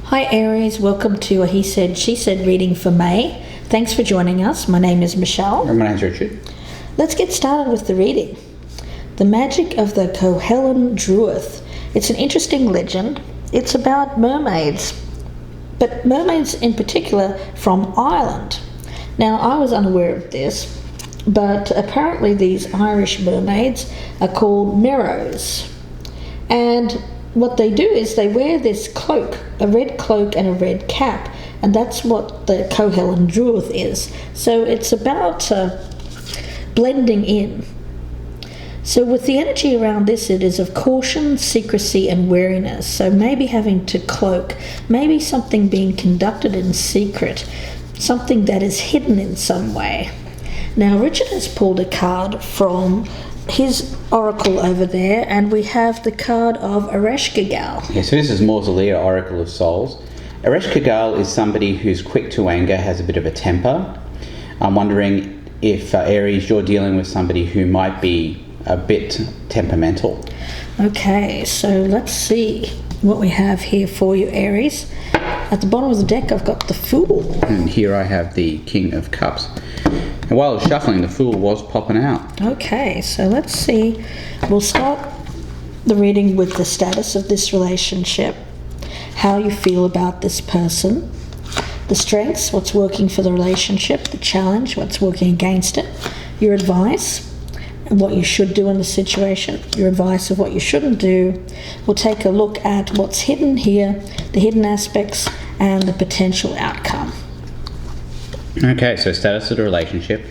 Hi Aries, welcome to a He Said, She Said reading for May. Thanks for joining us. My name is Michelle. And my name's Richard. Let's get started with the reading. The Magic of the Cohellan Druith. It's an interesting legend. It's about mermaids, but mermaids in particular from Ireland. Now, I was unaware of this, but apparently these Irish mermaids are called merrows. And what they do is they wear this cloak, a red cloak and a red cap, and that's what the Cohellan Druith is. So it's about blending in. So with the energy around this, it is of caution, secrecy and wariness. So maybe having to cloak, maybe something being conducted in secret, something that is hidden in some way. Now Richard has pulled a card from his oracle over there, and we have the card of Ereshkigal. Yeah, so this is Mausolea, Oracle of Souls. Ereshkigal is somebody who's quick to anger, has a bit of a temper. I'm wondering if, Aries, you're dealing with somebody who might be a bit temperamental. Okay, so let's see what we have here for you, Aries. At the bottom of the deck, I've got the Fool. And here I have the King of Cups. And while I was shuffling, the Fool was popping out. Okay, so let's see. We'll start the reading with the status of this relationship, how you feel about this person, the strengths, what's working for the relationship, the challenge, what's working against it, your advice, what you should do in the situation, your advice of what you shouldn't do. We'll take a look at what's hidden here, the hidden aspects, and the potential outcome. Okay, so status of the relationship,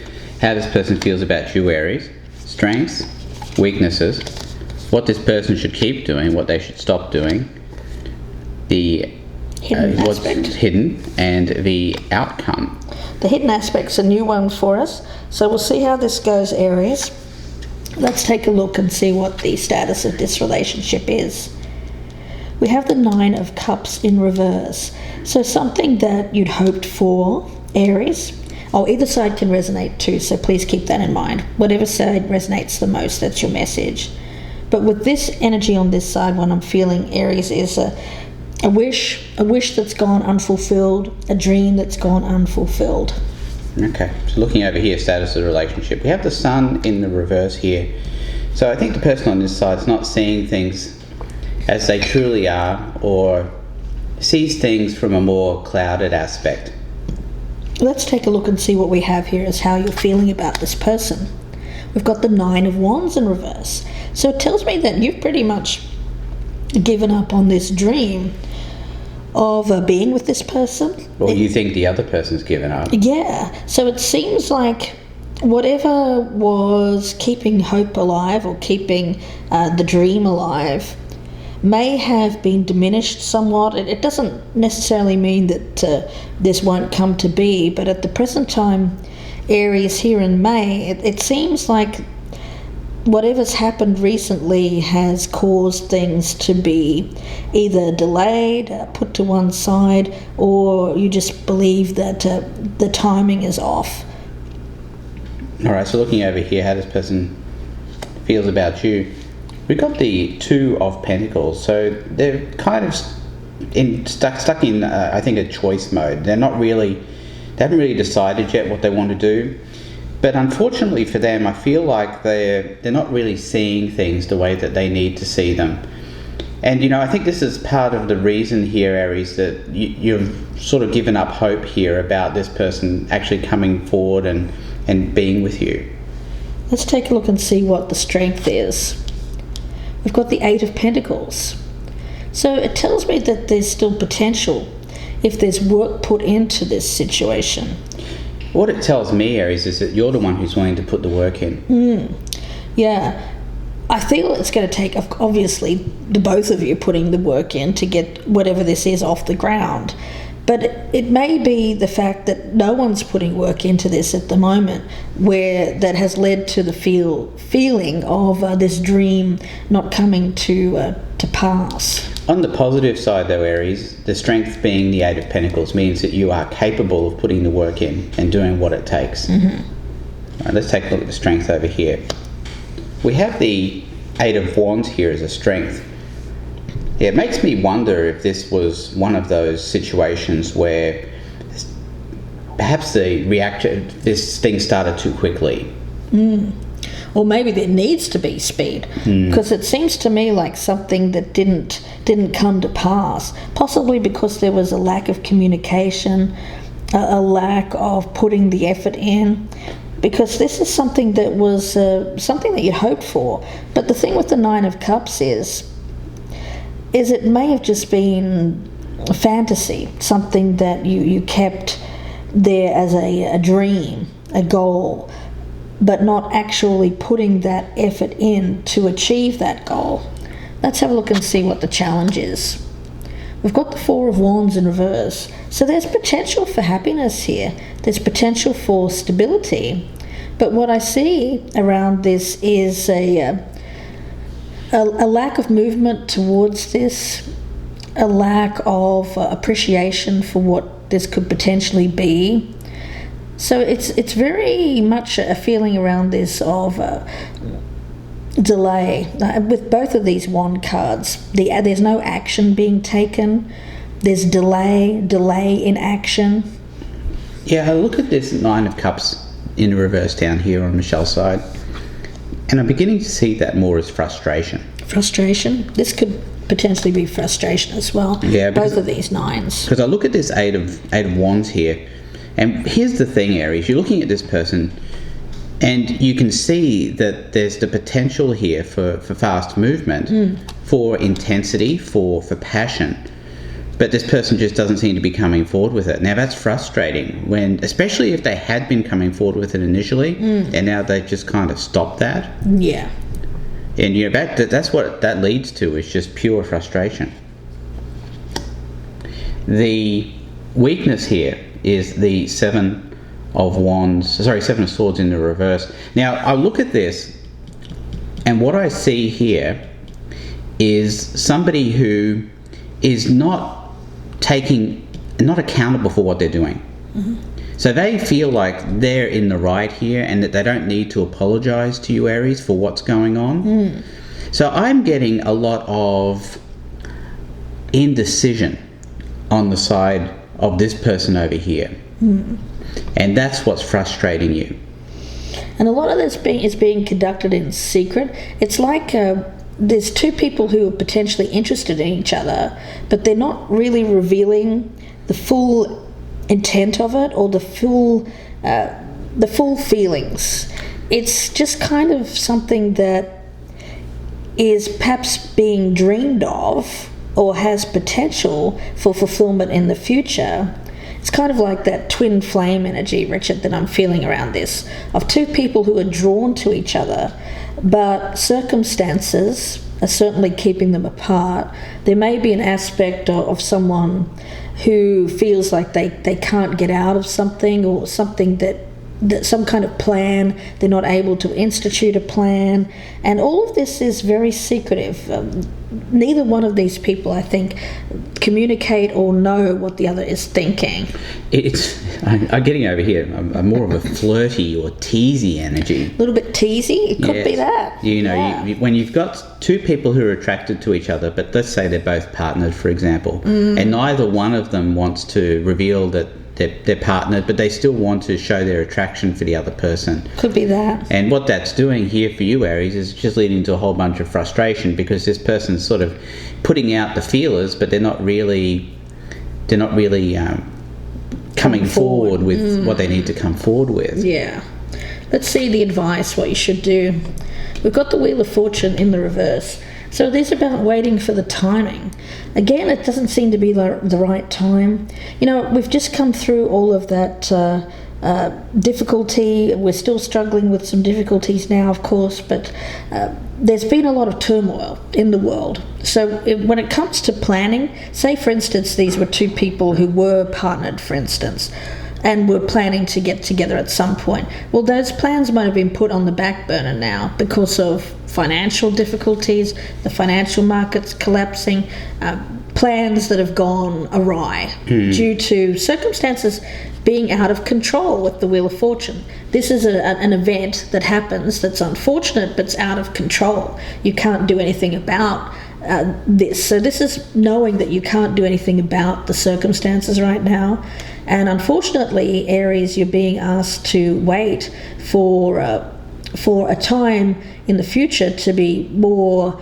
how this person feels about you, Aries, strengths, weaknesses, what this person should keep doing, what they should stop doing, the what's hidden, and the outcome. The hidden aspect's a new one for us, so we'll see how this goes, Aries. Let's take a look and see what the status of this relationship is. We have the Nine of Cups in reverse, so something that you'd hoped for, Aries. Either side can resonate too, so please keep that in mind. Whatever side resonates the most, that's your message. But with this energy on this side, what I'm feeling, Aries, is a wish that's gone unfulfilled, a dream that's gone unfulfilled. Okay, so looking over here, status of the relationship, we have the Sun in the reverse here. So I think the person on this side is not seeing things as they truly are, or sees things from a more clouded aspect. Let's take a look and see what we have here as how you're feeling about this person. We've got the Nine of Wands in reverse. So it tells me that you've pretty much given up on this dream of being with this person. Or you think the other person's given up. Yeah. So it seems like whatever was keeping hope alive or keeping the dream alive may have been diminished somewhat. It doesn't necessarily mean that this won't come to be, but at the present time, Aries, here in May, it seems like whatever's happened recently has caused things to be either delayed, put to one side, or you just believe that the timing is off. All right, so looking over here, how this person feels about you. We've got the Two of Pentacles, so they're kind of stuck in, I think, a choice mode. They haven't really decided yet what they want to do. But unfortunately for them, I feel like they're not really seeing things the way that they need to see them. And, I think this is part of the reason here, Aries, that you've sort of given up hope here about this person actually coming forward and being with you. Let's take a look and see what the strength is. We've got the Eight of Pentacles. So it tells me that there's still potential if there's work put into this situation. What it tells me, Aries, is that you're the one who's willing to put the work in. Yeah. I feel it's going to take, obviously, the both of you putting the work in to get whatever this is off the ground. But it may be the fact that no one's putting work into this at the moment, where that has led to the feeling of this dream not coming to pass. On the positive side, though, Aries, the strength being the Eight of Pentacles means that you are capable of putting the work in and doing what it takes. Mm-hmm. All right, let's take a look at the strength over here. We have the Eight of Wands here as a strength. Yeah, it makes me wonder if this was one of those situations where perhaps this thing started too quickly. Or maybe there needs to be speed, because it seems to me like something that didn't come to pass, possibly because there was a lack of communication, a lack of putting the effort in, because this is something that was something that you hoped for. But the thing with the Nine of Cups is it may have just been a fantasy, something that you kept there as a dream, a goal, but not actually putting that effort in to achieve that goal. Let's have a look and see what the challenge is. We've got the Four of Wands in reverse. So there's potential for happiness here. There's potential for stability. But what I see around this is a lack of movement towards this, a lack of appreciation for what this could potentially be. So it's very much a feeling around this of delay. With both of these wand cards, there's no action being taken. There's delay in action. Yeah, I look at this Nine of Cups in reverse down here on Michelle's side, and I'm beginning to see that more as frustration. Frustration? This could potentially be frustration as well. Yeah, both of these nines. Because I look at this Eight of Wands here, and here's the thing, Aries. You're looking at this person, and you can see that there's the potential here for fast movement, for intensity, for passion. But this person just doesn't seem to be coming forward with it. Now that's frustrating, especially if they had been coming forward with it initially, and now they've just kind of stopped that. Yeah. And that's what that leads to, is just pure frustration. The weakness here is the Seven of Swords in the reverse. Now I look at this, and what I see here is somebody who is not accountable for what they're doing. So they feel like they're in the right here, and that they don't need to apologize to you, Aries, for what's going on. So I'm getting a lot of indecision on the side of this person over here. And that's what's frustrating you. And a lot of this is being conducted in secret. It's like there's two people who are potentially interested in each other, but they're not really revealing the full intent of it, or the full feelings. It's just kind of something that is perhaps being dreamed of, or has potential for fulfillment in the future. It's kind of like that twin flame energy, Richard, that I'm feeling around this, of two people who are drawn to each other, but circumstances are certainly keeping them apart. There may be an aspect of someone who feels like they can't get out of something, or something that some kind of plan, they're not able to institute a plan, and all of this is very secretive. Neither one of these people, I think, communicate or know what the other is thinking. I'm getting over here, I'm more of a flirty or teasy energy. A little bit teasy? It could be that. When you've got two people who are attracted to each other, but let's say they're both partnered, for example, and neither one of them wants to reveal that they're partnered, but they still want to show their attraction for the other person. Could be that. And what that's doing here for you, Aries, is just leading to a whole bunch of frustration, because this person's sort of putting out the feelers, but they're not really coming forward with what they need to come forward with. Yeah. Let's see the advice, what you should do. We've got the Wheel of Fortune in the reverse. So it is about waiting for the timing. Again, it doesn't seem to be the right time. We've just come through all of that difficulty. We're still struggling with some difficulties now, of course, but there's been a lot of turmoil in the world. So when it comes to planning, say for instance these were two people who were partnered, for instance, and were planning to get together at some point. Well, those plans might have been put on the back burner now because of financial difficulties, the financial markets collapsing, plans that have gone awry due to circumstances being out of control with the Wheel of Fortune. This is an event that happens that's unfortunate, but it's out of control. You can't do anything about this. So this is knowing that you can't do anything about the circumstances right now. And unfortunately, Aries, you're being asked to wait for a time in the future to be more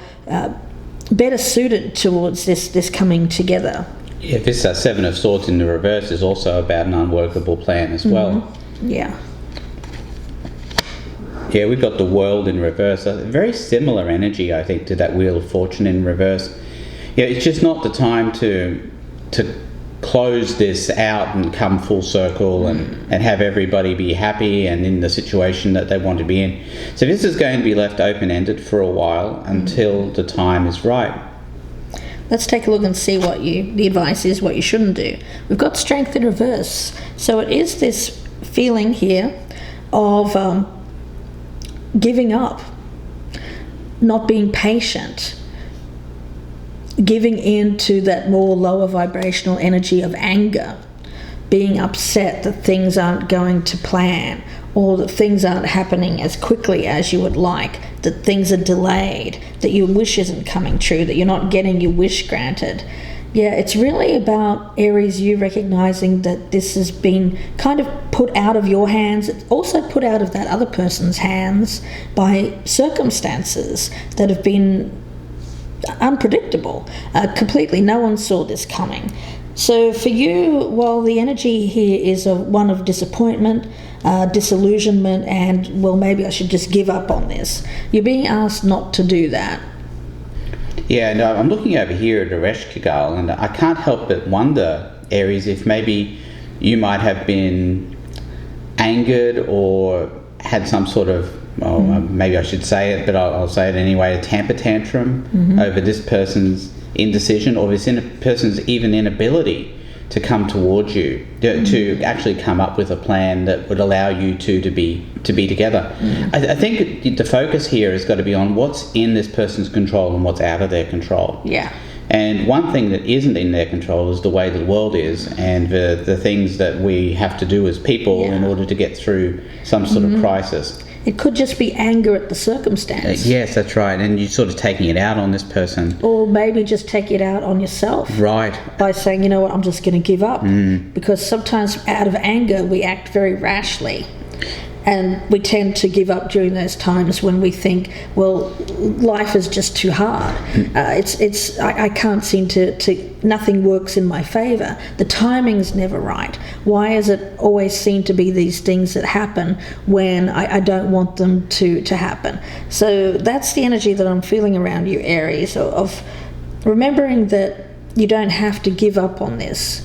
better suited towards this coming together. Yeah, this Seven of Swords in the reverse is also about an unworkable plan as well. Yeah. Yeah, we've got the World in reverse. A very similar energy, I think, to that Wheel of Fortune in reverse. Yeah, it's just not the time to close this out and come full circle and have everybody be happy and in the situation that they want to be in. So this is going to be left open-ended for a while until the time is right. Let's take a look and see what the advice is, what you shouldn't do. We've got Strength in reverse. So it is this feeling here of giving up, not being patient, giving in to that more lower vibrational energy of anger, being upset that things aren't going to plan, or that things aren't happening as quickly as you would like, that things are delayed, that your wish isn't coming true, that you're not getting your wish granted. Yeah, it's really about, Aries, you recognizing that this has been kind of put out of your hands. It's also put out of that other person's hands by circumstances that have been unpredictable. Completely, no one saw this coming. So for you, while the energy here is one of disappointment, disillusionment, and, well, maybe I should just give up on this, you're being asked not to do that. Yeah, no, I'm looking over here at Ereshkigal, and I can't help but wonder, Aries, if maybe you might have been angered or had some sort of, maybe I should say it, but I'll say it anyway, a temper tantrum over this person's indecision or this person's even inability to come towards you, to actually come up with a plan that would allow you two to be together. I think the focus here has got to be on what's in this person's control and what's out of their control. Yeah. And one thing that isn't in their control is the way the world is and the things that we have to do as people in order to get through some sort of crisis. It could just be anger at the circumstance. Yes, that's right. And you're sort of taking it out on this person. Or maybe just take it out on yourself. Right. By saying, you know what, I'm just going to give up. Because sometimes out of anger, we act very rashly. And we tend to give up during those times when we think, well, life is just too hard. I can't seem to nothing works in my favour. The timing's never right. Why does it always seem to be these things that happen when I don't want them to happen? So that's the energy that I'm feeling around you, Aries, of remembering that you don't have to give up on this.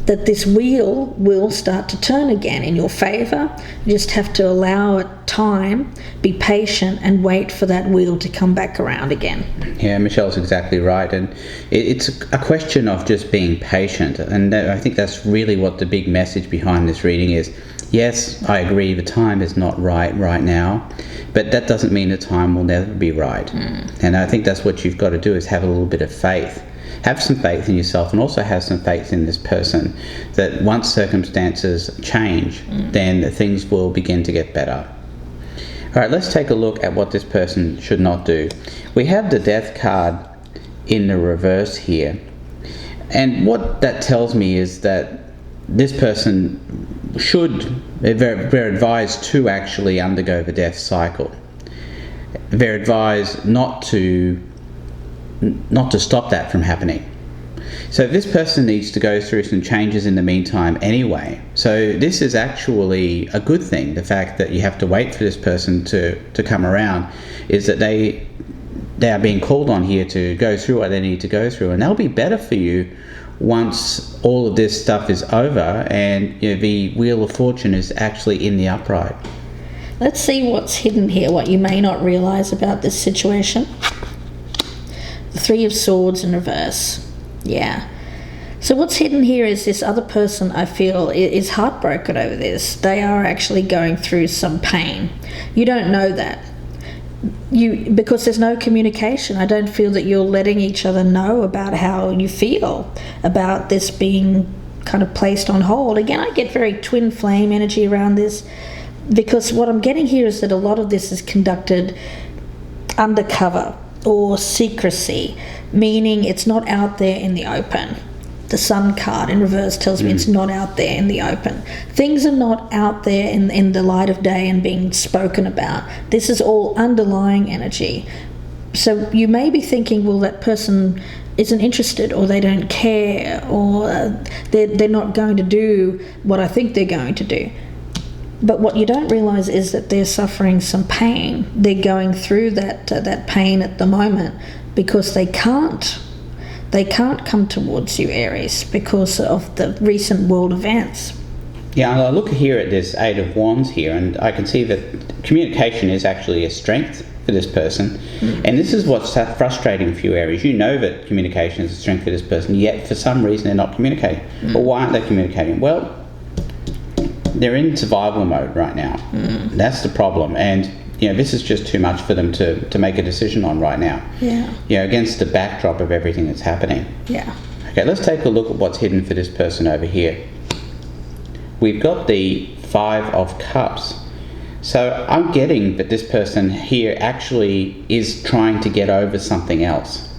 That this wheel will start to turn again in your favour. You just have to allow it time, be patient, and wait for that wheel to come back around again. Yeah, Michelle's exactly right. And it's a question of just being patient. And I think that's really what the big message behind this reading is. Yes, I agree, the time is not right now, but that doesn't mean the time will never be right. And I think that's what you've got to do, is have a little bit of faith. Have some faith in yourself and also have some faith in this person, that once circumstances change, then things will begin to get better. All right, let's take a look at what this person should not do. We have the Death card in the reverse here. And what that tells me is that this person they're advised to actually undergo the death cycle. They're advised not to stop that from happening. So this person needs to go through some changes in the meantime anyway. So this is actually a good thing. The fact that you have to wait for this person to come around is that they are being called on here to go through what they need to go through, and they'll be better for you once all of this stuff is over and the Wheel of Fortune is actually in the upright. Let's see what's hidden here, what you may not realise about this situation. The Three of Swords in reverse. Yeah. So what's hidden here is this other person, I feel, is heartbroken over this. They are actually going through some pain. You don't know that. Because there's no communication. I don't feel that you're letting each other know about how you feel about this being kind of placed on hold. Again, I get very twin flame energy around this, because what I'm getting here is that a lot of this is conducted undercover. or secrecy, meaning it's not out there in the open. The Sun card in reverse tells me it's not out there in the open. Things are not out there in the light of day and being spoken about. This is all underlying energy. So you may be thinking, well, that person isn't interested, or they don't care, or they're not going to do what I think they're going to do. But what you don't realise is that they're suffering some pain. They're going through that pain at the moment because they can't come towards you, Aries, because of the recent world events. Yeah, and I look here at this Eight of Wands here, and I can see that communication is actually a strength for this person. And this is what's frustrating for you, Aries. You know that communication is a strength for this person, yet for some reason they're not communicating. But why aren't they communicating? Well, they're in survival mode right now. That's the problem. And this is just too much for them to make a decision on right now. Yeah. Against the backdrop of everything that's happening. Yeah. Okay, let's take a look at what's hidden for this person over here. We've got the Five of Cups. So I'm getting that this person here actually is trying to get over something else.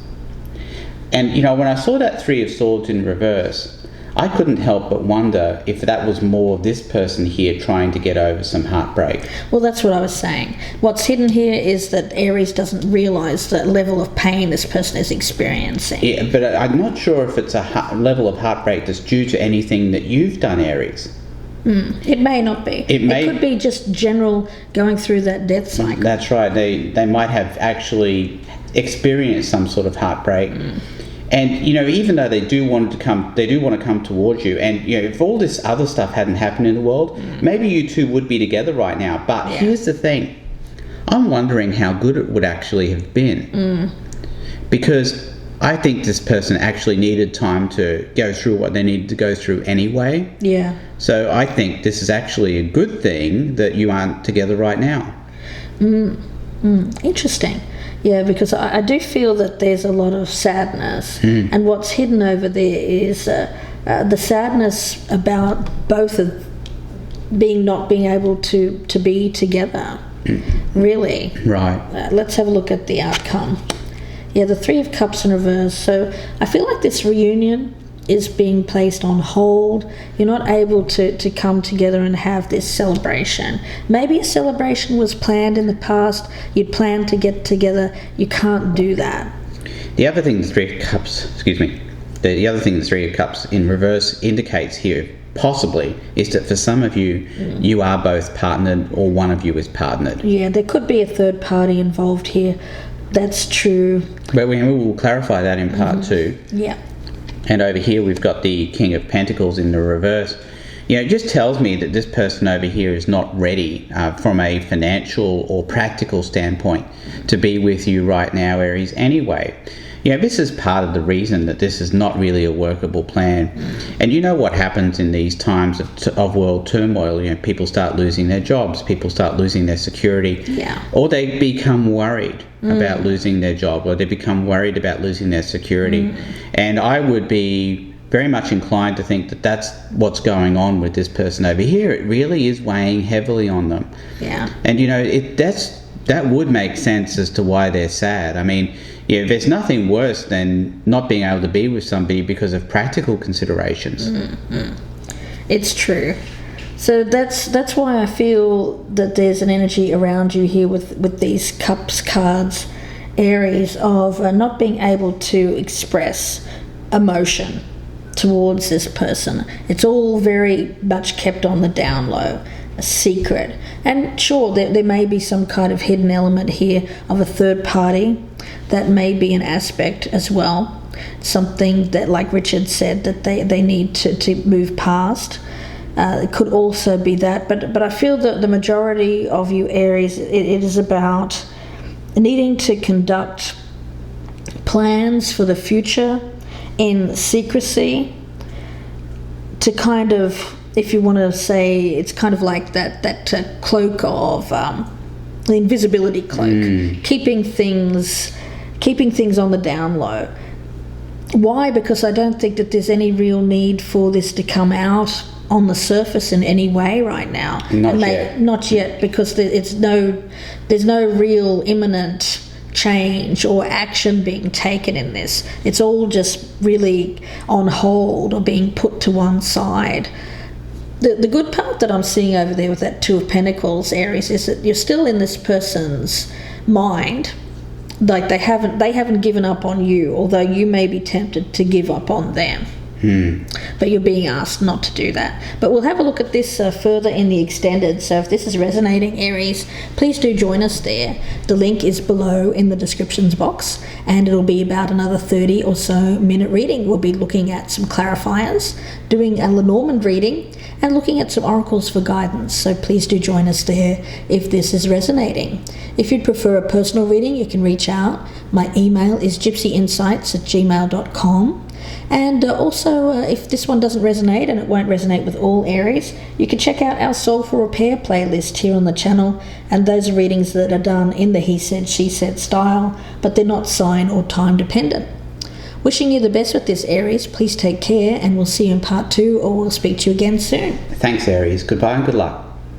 And when I saw that Three of Swords in reverse, I couldn't help but wonder if that was more this person here trying to get over some heartbreak. Well, that's what I was saying. What's hidden here is that Aries doesn't realise the level of pain this person is experiencing. Yeah, but I'm not sure if it's a level of heartbreak that's due to anything that you've done, Aries. It may not be. It could be just general going through that death cycle. That's right. They might have actually experienced some sort of heartbreak. And even though they do want to come towards you, and if all this other stuff hadn't happened in the world, maybe you two would be together right now. But here's the thing, I'm wondering how good it would actually have been, because I think this person actually needed time to go through what they needed to go through anyway. Yeah. So I think this is actually a good thing that you aren't together right now. Interesting. Yeah, because I do feel that there's a lot of sadness, and what's hidden over there is the sadness about both of not being able to be together. Really. Right. Let's have a look at the outcome. Yeah, the Three of Cups in reverse. So I feel like this reunion is being placed on hold. You're not able to come together and have this celebration. Maybe a celebration was planned in the past. You'd planned to get together. You can't do that. The other thing the Three of Cups, the other thing the Three of Cups in reverse indicates here, possibly, is that for some of you, you are both partnered, or one of you is partnered. Yeah, there could be a third party involved here. That's true. But we will clarify that in part two. Yeah. And over here we've got the King of Pentacles in the reverse. It just tells me that this person over here is not ready from a financial or practical standpoint to be with you right now, Aries, anyway. This is part of the reason that this is not really a workable plan. And you know what happens in these times of world turmoil. People start losing their jobs, people start losing their security, or they become worried about losing their job, or they become worried about losing their security. And I would be very much inclined to think that that's what's going on with this person over here. It really is weighing heavily on them. Yeah. And that would make sense as to why they're sad. I mean, there's nothing worse than not being able to be with somebody because of practical considerations. It's true. So that's why I feel that there's an energy around you here with these Cups cards, Aries, of not being able to express emotion towards this person. It's all very much kept on the down low, a secret. And sure, there may be some kind of hidden element here of a third party. That may be an aspect as well. Something that, like Richard said, that they need to move past. It could also be that. But I feel that the majority of you, Aries, it is about needing to conduct plans for the future in secrecy, to kind of, if you want to say, it's kind of like that cloak of the invisibility cloak, keeping things on the down low. Why? Because I don't think that there's any real need for this to come out on the surface in any way right now. Not yet. Not yet, because there's no real imminent change or action being taken in this. It's all just really on hold or being put to one side. The good part that I'm seeing over there with that Two of Pentacles, Aries, is that you're still in this person's mind. Like they haven't given up on you, although you may be tempted to give up on them. But you're being asked not to do that. But we'll have a look at this further in the extended. So if this is resonating, Aries, please do join us there. The link is below in the descriptions box, and it'll be about another 30 or so minute reading. We'll be looking at some clarifiers, doing a Lenormand reading, and looking at some oracles for guidance. So please do join us there if this is resonating. If you'd prefer a personal reading, you can reach out. My email is gypsyinsights@gmail.com. And also, if this one doesn't resonate, and it won't resonate with all Aries, you can check out our Soulful Repair playlist here on the channel, and those are readings that are done in the he said, she said style, but they're not sign or time dependent. Wishing you the best with this, Aries. Please take care, and we'll see you in part 2, or we'll speak to you again soon. Thanks, Aries. Goodbye and good luck.